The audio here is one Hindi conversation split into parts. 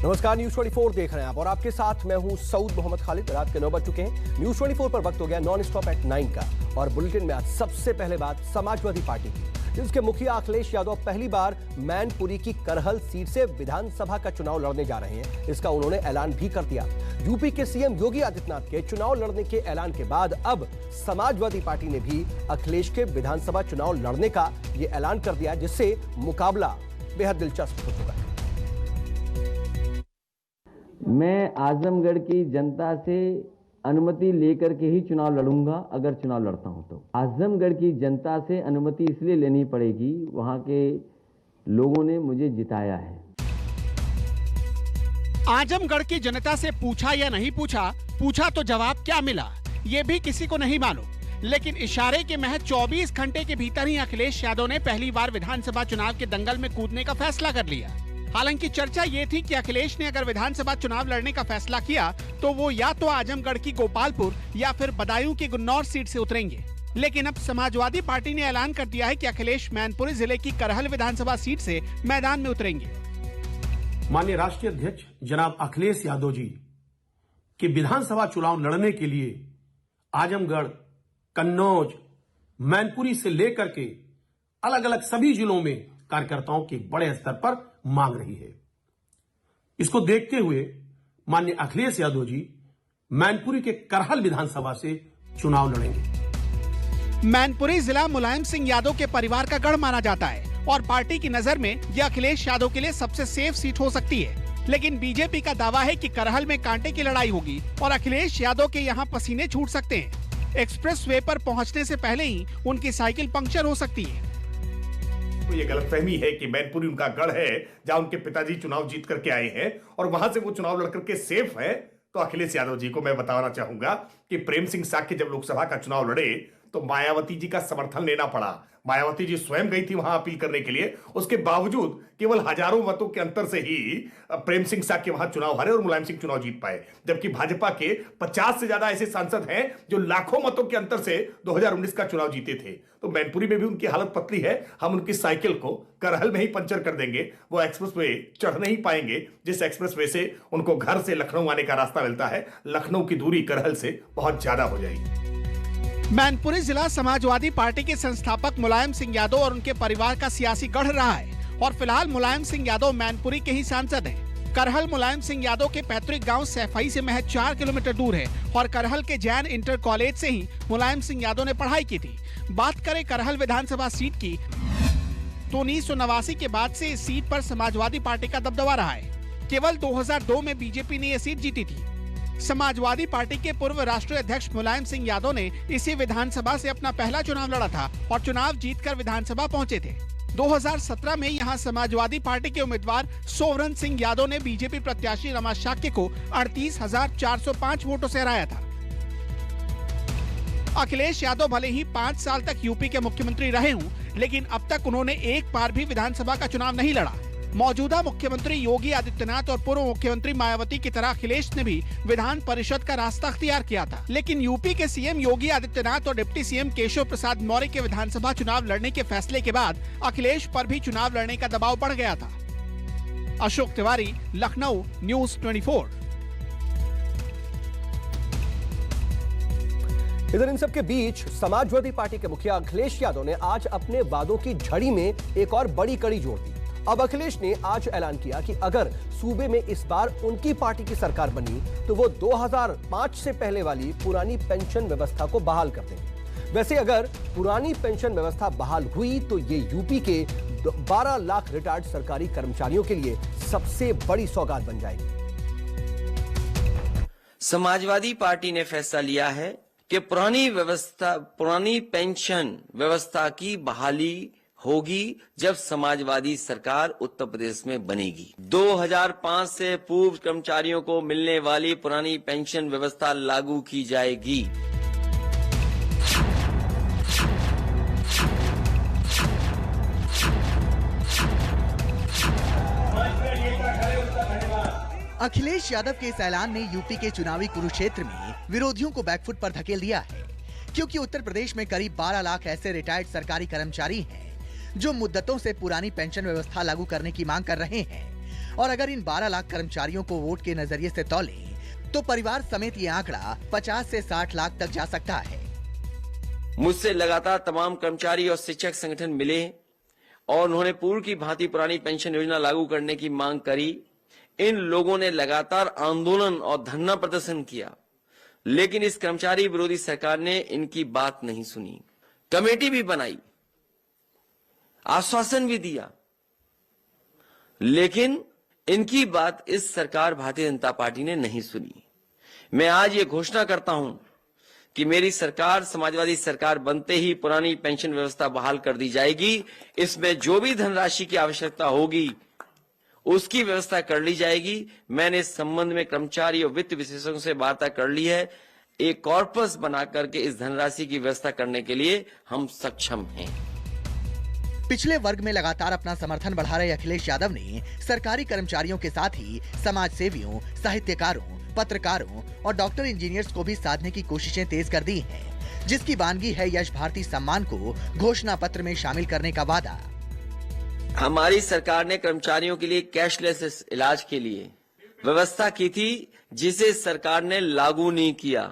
नमस्कार, न्यूज 24 देख रहे हैं आप और आपके साथ मैं हूं सऊद मोहम्मद खालिद। रात के 9 बज चुके हैं। न्यूज 24 पर वक्त हो गया नॉन स्टॉप एट 9 का और बुलेटिन में आज सबसे पहले बात समाजवादी पार्टी की, जिसके मुखिया अखिलेश यादव पहली बार मैनपुरी की करहल सीट से विधानसभा का चुनाव लड़ने जा रहे हैं। इसका उन्होंने ऐलान भी कर दिया। यूपी के सीएम योगी आदित्यनाथ के चुनाव लड़ने के ऐलान के बाद अब समाजवादी पार्टी ने भी अखिलेश के विधानसभा चुनाव लड़ने का ये ऐलान कर दिया, जिससे मुकाबला बेहद दिलचस्प हो चुका है। मैं आजमगढ़ की जनता से अनुमति लेकर के ही चुनाव लड़ूंगा। अगर चुनाव लड़ता हूं तो आजमगढ़ की जनता से अनुमति इसलिए लेनी पड़ेगी, वहां के लोगों ने मुझे जिताया है। आजमगढ़ की जनता से पूछा या नहीं पूछा तो जवाब क्या मिला ये भी किसी को नहीं मालूम। लेकिन इशारे के महज 24 घंटे के भीतर ही अखिलेश यादव ने पहली बार विधानसभा चुनाव के दंगल में कूदने का फैसला कर लिया। हालांकि चर्चा ये थी कि अखिलेश ने अगर विधानसभा चुनाव लड़ने का फैसला किया तो वो या तो आजमगढ़ की गोपालपुर या फिर बदायूं की गुन्नौर सीट से उतरेंगे। लेकिन अब समाजवादी पार्टी ने ऐलान कर दिया है कि अखिलेश मैनपुरी जिले की करहल विधानसभा सीट से मैदान में उतरेंगे। माननीय राष्ट्रीय अध्यक्ष जनाब अखिलेश यादव जी के विधानसभा चुनाव लड़ने के लिए आजमगढ़, कन्नौज, मैनपुरी से लेकर के अलग अलग सभी जिलों में कार्यकर्ताओं की बड़े स्तर पर मांग रही है। इसको देखते हुए माननीय अखिलेश यादव जी मैनपुरी के करहल विधानसभा से चुनाव लड़ेंगे। मैनपुरी जिला मुलायम सिंह यादव के परिवार का गढ़ माना जाता है और पार्टी की नजर में यह अखिलेश यादव के लिए सबसे सेफ सीट हो सकती है। लेकिन बीजेपी का दावा है कि करहल में कांटे की लड़ाई होगी और अखिलेश यादव के यहाँ पसीने छूट सकते हैं। एक्सप्रेस वे पर पहुँचने से पहले ही उनकी साइकिल पंक्चर हो सकती है। तो ये गलतफहमी है कि मैनपुरी उनका गढ़ है जहां उनके पिताजी चुनाव जीत करके आए हैं और वहां से वो चुनाव लड़ करके सेफ है। तो अखिलेश यादव जी को मैं बताना चाहूंगा कि प्रेम सिंह साक्य जब लोकसभा का चुनाव लड़े तो मायावती जी का समर्थन लेना पड़ा। मायावती जी स्वयं गई थी वहां अपील करने के लिए, उसके बावजूद केवल हजारों मतों के अंतर से ही प्रेम सिंह साक्य वहां चुनाव हारे और मुलायम सिंह चुनाव जीत पाए। जबकि भाजपा के 50 से ज्यादा ऐसे सांसद हैं जो लाखों मतों के अंतर से 2019 का चुनाव जीते थे। तो मैनपुरी में भी उनकी हालत पतली है। हम उनकी साइकिल को करहल में ही पंचर कर देंगे, वो एक्सप्रेस वे चढ़ नहीं पाएंगे जिस एक्सप्रेस वे से उनको घर से लखनऊ आने का रास्ता मिलता है। लखनऊ की दूरी करहल से बहुत ज्यादा हो जाएगी। मैनपुरी जिला समाजवादी पार्टी के संस्थापक मुलायम सिंह यादव और उनके परिवार का सियासी गढ़ रहा है और फिलहाल मुलायम सिंह यादव मैनपुरी के ही सांसद हैं। करहल मुलायम सिंह यादव के पैतृक गांव सैफई से महज 4 किलोमीटर दूर है और करहल के जैन इंटर कॉलेज से ही मुलायम सिंह यादव ने पढ़ाई की थी। बात करें करहल विधानसभा सीट की तो 1989 के बाद से इस सीट पर समाजवादी पार्टी का दबदबा रहा है। केवल 2002 में बीजेपी ने यह सीट जीती थी। समाजवादी पार्टी के पूर्व राष्ट्रीय अध्यक्ष मुलायम सिंह यादव ने इसी विधानसभा से अपना पहला चुनाव लड़ा था और चुनाव जीतकर विधानसभा पहुंचे थे। 2017 में यहां समाजवादी पार्टी के उम्मीदवार सोवरन सिंह यादव ने बीजेपी प्रत्याशी रमा शाक्य को 38,405 वोटों से हराया था। अखिलेश यादव भले ही 5 साल तक यूपी के मुख्यमंत्री रहे हों, लेकिन अब तक उन्होंने एक बार भी विधानसभा का चुनाव नहीं लड़ा। मौजूदा मुख्यमंत्री योगी आदित्यनाथ और पूर्व मुख्यमंत्री मायावती की तरह अखिलेश ने भी विधान परिषद का रास्ता अख्तियार किया था। लेकिन यूपी के सीएम योगी आदित्यनाथ और डिप्टी सीएम केशव प्रसाद मौर्य के विधानसभा चुनाव लड़ने के फैसले के बाद अखिलेश पर भी चुनाव लड़ने का दबाव बढ़ गया था। अशोक तिवारी, लखनऊ, न्यूज 24। इधर इन सब के बीच समाजवादी पार्टी के मुखिया अखिलेश यादव ने आज अपने वादों की झड़ी में एक और बड़ी कड़ी जोड़ दी। अब अखिलेश ने आज ऐलान किया कि अगर सूबे में इस बार उनकी पार्टी की सरकार बनी तो वो 2005 से पहले वाली पुरानी पेंशन व्यवस्था को बहाल कर देंगे। वैसे अगर पुरानी पेंशन व्यवस्था बहाल हुई तो ये यूपी के 12 लाख रिटायर्ड सरकारी कर्मचारियों के लिए सबसे बड़ी सौगात बन जाएगी। समाजवादी पार्टी ने फैसला लिया है कि पुरानी पेंशन व्यवस्था की बहाली होगी जब समाजवादी सरकार उत्तर प्रदेश में बनेगी। 2005 से पूर्व कर्मचारियों को मिलने वाली पुरानी पेंशन व्यवस्था लागू की जाएगी। अखिलेश यादव के इस ऐलान ने यूपी के चुनावी कुरुक्षेत्र में विरोधियों को बैकफुट पर धकेल दिया है, क्योंकि उत्तर प्रदेश में करीब 12 लाख ऐसे रिटायर्ड सरकारी कर्मचारी हैं जो मुद्दतों से पुरानी पेंशन व्यवस्था लागू करने की मांग कर रहे हैं। और अगर इन 12 लाख कर्मचारियों को वोट के नजरिए से तौलें, तो परिवार समेत ये आंकड़ा 50 से 60 लाख तक जा सकता है। मुझसे लगातार तमाम कर्मचारी और शिक्षक संगठन मिले और उन्होंने पूर्व की भांति पुरानी पेंशन योजना लागू करने की मांग करी। इन लोगों ने लगातार आंदोलन और धरना प्रदर्शन किया, लेकिन इस कर्मचारी विरोधी सरकार ने इनकी बात नहीं सुनी। कमेटी भी बनाई, आश्वासन भी दिया, लेकिन इनकी बात इस सरकार भारतीय जनता पार्टी ने नहीं सुनी। मैं आज ये घोषणा करता हूं कि मेरी सरकार समाजवादी सरकार बनते ही पुरानी पेंशन व्यवस्था बहाल कर दी जाएगी। इसमें जो भी धनराशि की आवश्यकता होगी उसकी व्यवस्था कर ली जाएगी। मैंने इस संबंध में कर्मचारी और वित्त विशेषज्ञों से वार्ता कर ली है। एक कॉर्पस बना करके इस धनराशि की व्यवस्था करने के लिए हम सक्षम हैं। पिछले वर्ग में लगातार अपना समर्थन बढ़ा रहे अखिलेश यादव ने सरकारी कर्मचारियों के साथ ही समाज सेवियों, साहित्यकारों, पत्रकारों और डॉक्टर इंजीनियर्स को भी साधने की कोशिशें तेज कर दी हैं, जिसकी वानगी है यश भारती सम्मान को घोषणा पत्र में शामिल करने का वादा। हमारी सरकार ने कर्मचारियों के लिए कैशलेस इलाज के लिए व्यवस्था की थी, जिसे सरकार ने लागू नहीं किया।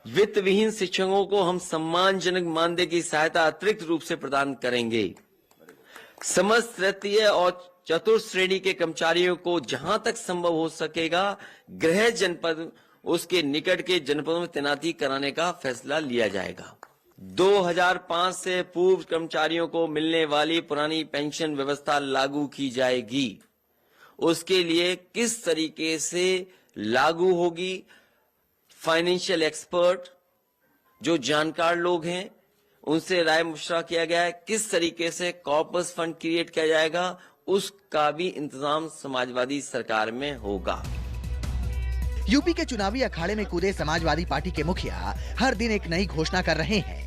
वित्त विहीन शिक्षकों को हम सम्मानजनक मानदेय की सहायता अतिरिक्त रूप से प्रदान करेंगे। समस्त तृतीय और चतुर्थ श्रेणी के कर्मचारियों को जहां तक संभव हो सकेगा गृह जनपद उसके निकट के जनपदों में तैनाती कराने का फैसला लिया जाएगा। 2005 से पूर्व कर्मचारियों को मिलने वाली पुरानी पेंशन व्यवस्था लागू की जाएगी। उसके लिए किस तरीके से लागू होगी, फाइनेंशियल एक्सपर्ट जो जानकार लोग हैं उनसे राय मशवरा किया गया है। किस तरीके से कॉर्पस फंड क्रिएट किया जाएगा उसका भी इंतजाम समाजवादी सरकार में होगा। यूपी के चुनावी अखाड़े में कूदे समाजवादी पार्टी के मुखिया हर दिन एक नई घोषणा कर रहे हैं।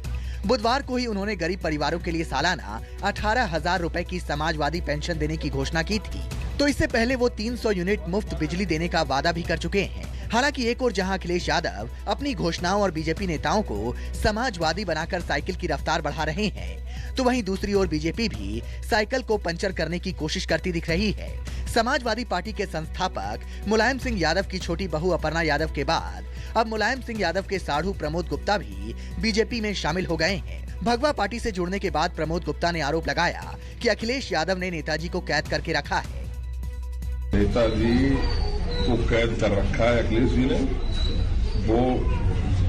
बुधवार को ही उन्होंने गरीब परिवारों के लिए सालाना 18,000 रुपए की समाजवादी पेंशन देने की घोषणा की थी, तो इससे पहले वो 300 यूनिट मुफ्त बिजली देने का वादा भी कर चुके हैं। हालांकि एक और जहां अखिलेश यादव अपनी घोषणाओं और बीजेपी नेताओं को समाजवादी बनाकर साइकिल की रफ्तार बढ़ा रहे हैं, तो वहीं दूसरी ओर बीजेपी भी साइकिल को पंचर करने की कोशिश करती दिख रही है। समाजवादी पार्टी के संस्थापक मुलायम सिंह यादव की छोटी बहू अपर्णा यादव के बाद अब मुलायम सिंह यादव के साढ़ू प्रमोद गुप्ता भी बीजेपी में शामिल हो गए हैं। भगवा पार्टी से जुड़ने के बाद प्रमोद गुप्ता ने आरोप लगाया कि अखिलेश यादव ने नेताजी को कैद करके रखा है। नेताजी को कैद कर रखा है अखिलेश जी ने। वो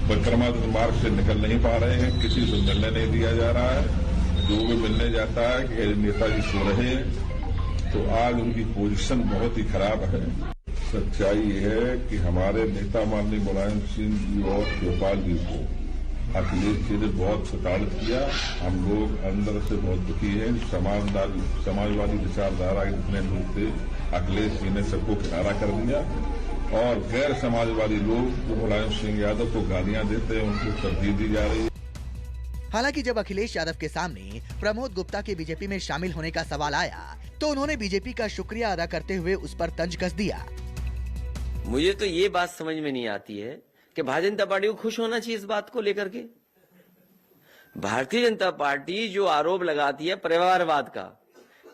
विक्रमादित्य मार्ग से निकल नहीं पा रहे हैं, किसी से मिलने नहीं दिया जा रहा है। जो भी मिलने जाता है कि नेताजी सो रहे हैं, तो आज उनकी पोजीशन बहुत ही खराब है। सच्चाई ये है कि हमारे नेता माननीय मुलायम सिंह जी और शिवपाल जी को अखिलेश जी ने बहुत प्रताड़ित किया। हम लोग अंदर से बहुत दुखी हैं। समाजवादी विचारधारा के जितने लोग थे अखिलेश जी ने सबको किनारा कर दिया, और गैर समाजवादी लोग जो मुलायम सिंह यादव को गालियां देते हैं उनको तरजीह दी जा रही है। हालांकि जब अखिलेश यादव के सामने प्रमोद गुप्ता के बीजेपी में शामिल होने का सवाल आया, तो उन्होंने बीजेपी का शुक्रिया अदा करते हुए उस पर तंज कस दिया। मुझे तो ये बात समझ में नहीं आती है कि भारतीय जनता पार्टी को खुश होना चाहिए इस बात को लेकर के। भारतीय जनता पार्टी जो आरोप लगाती है परिवारवाद का,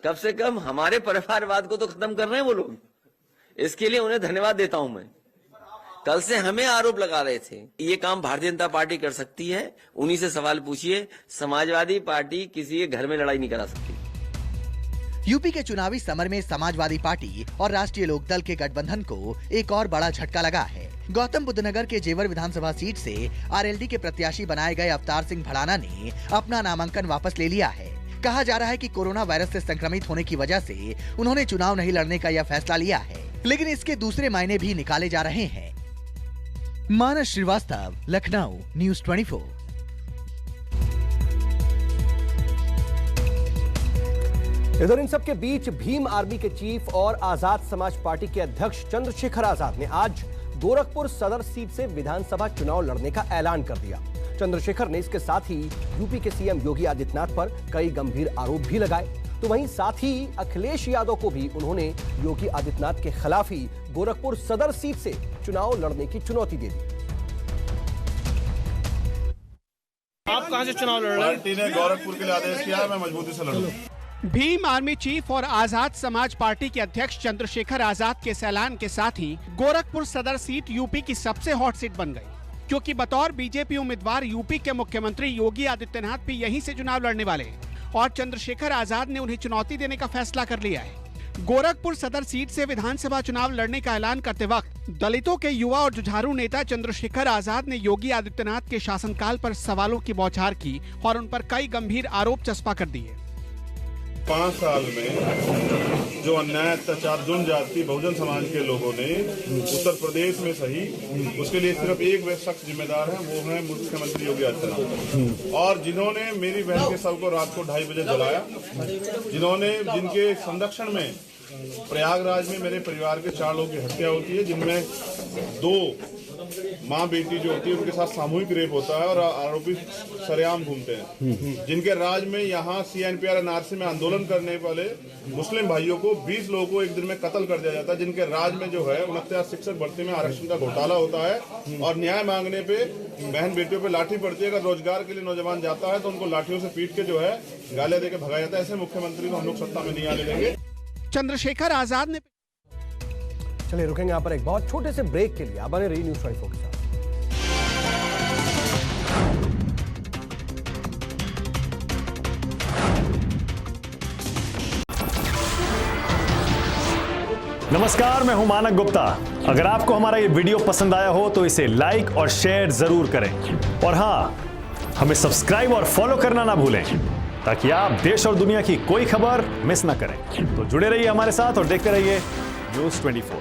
कम से कम हमारे परिवारवाद को तो खत्म कर रहे हैं वो लोग। इसके लिए उन्हें धन्यवाद देता हूं मैं। कल से हमें आरोप लगा रहे थे, ये काम भारतीय जनता पार्टी कर सकती है। उन्हीं से सवाल पूछिए। समाजवादी पार्टी किसी के घर में लड़ाई नहीं करा सकती। यूपी के चुनावी समर में समाजवादी पार्टी और राष्ट्रीय लोकदल के गठबंधन को एक और बड़ा झटका लगा है। गौतम बुद्ध नगर के जेवर विधानसभा सीट से आरएलडी के प्रत्याशी बनाए गए अवतार सिंह भड़ाना ने अपना नामांकन वापस ले लिया है। कहा जा रहा है कि कोरोना वायरस से संक्रमित होने की वजह से उन्होंने चुनाव नहीं लड़ने का यह फैसला लिया है, लेकिन इसके दूसरे मायने भी निकाले जा रहे हैं। मानस श्रीवास्तव, लखनऊ, न्यूज़ 24। इधर इन सबके बीच भीम आर्मी के चीफ और आजाद समाज पार्टी के अध्यक्ष चंद्रशेखर आजाद ने आज गोरखपुर सदर सीट से विधानसभा चुनाव लड़ने का ऐलान कर दिया। चंद्रशेखर ने इसके साथ ही यूपी के सीएम योगी आदित्यनाथ पर कई गंभीर आरोप भी लगाए, तो वहीं साथ ही अखिलेश यादव को भी उन्होंने योगी आदित्यनाथ के खिलाफ ही गोरखपुर सदर सीट से चुनाव लड़ने की चुनौती दे दी। आप कहां से चुनाव लड़ रहे हैं? पार्टी ने गोरखपुर के लिए आदेश किया, मैं मजबूती से लड़ूंगा। भीम आर्मी चीफ और आजाद समाज पार्टी के अध्यक्ष चंद्रशेखर आजाद के ऐलान के साथ ही गोरखपुर सदर सीट यूपी की सबसे हॉट सीट बन गई, क्योंकि बतौर बीजेपी उम्मीदवार यूपी के मुख्यमंत्री योगी आदित्यनाथ भी यहीं से चुनाव लड़ने वाले हैं और चंद्रशेखर आजाद ने उन्हें चुनौती देने का फैसला कर लिया है। गोरखपुर सदर सीट से विधानसभा चुनाव लड़ने का ऐलान करते वक्त दलितों के युवा और जुझारू नेता चंद्रशेखर आजाद ने योगी आदित्यनाथ के शासनकाल पर सवालों की बौछार की और उन पर कई गंभीर आरोप चस्पा कर दिए। 5 साल में जो अन्याय अत्याचार जनजाति बहुजन समाज के लोगों ने उत्तर प्रदेश में सही, उसके लिए सिर्फ एक शख्स जिम्मेदार है, वो है मुख्यमंत्री योगी आदित्यनाथ। और जिन्होंने मेरी बहन के शव को रात को 2:30 बजे जलाया, जिनके संरक्षण में प्रयागराज में मेरे परिवार के 4 लोगों की हत्या होती है, जिनमें 2 माँ बेटी जो होती है उनके साथ सामूहिक रेप होता है और आरोपी सरेआम घूमते हैं, जिनके राज में यहाँ CNPR NRC में आंदोलन करने वाले मुस्लिम भाइयों को 20 लोगों को एक दिन में कत्ल कर दिया जाता है, जिनके राज में जो है 29 शिक्षक भर्ती में आरक्षण का घोटाला होता है और न्याय मांगने पे बहन बेटियों पे लाठी पड़ती है। अगर रोजगार के लिए नौजवान जाता है तो उनको लाठियों से पीट के जो है गालियां देकर भगाया जाता है। ऐसे मुख्यमंत्री को हम लोग सत्ता में नहीं आने देंगे। चंद्रशेखर आजाद ने चलिए रुकेंगे यहाँ पर एक बहुत छोटे से ब्रेक के लिए। आप बने रहिए न्यूज़ 24 के साथ। नमस्कार, मैं हूं मानक गुप्ता। अगर आपको हमारा ये वीडियो पसंद आया हो तो इसे लाइक और शेयर जरूर करें और हां, हमें सब्सक्राइब और फॉलो करना ना भूलें ताकि आप देश और दुनिया की कोई खबर मिस ना करें। तो जुड़े रहिए हमारे साथ और देखते रहिए न्यूज़ 24।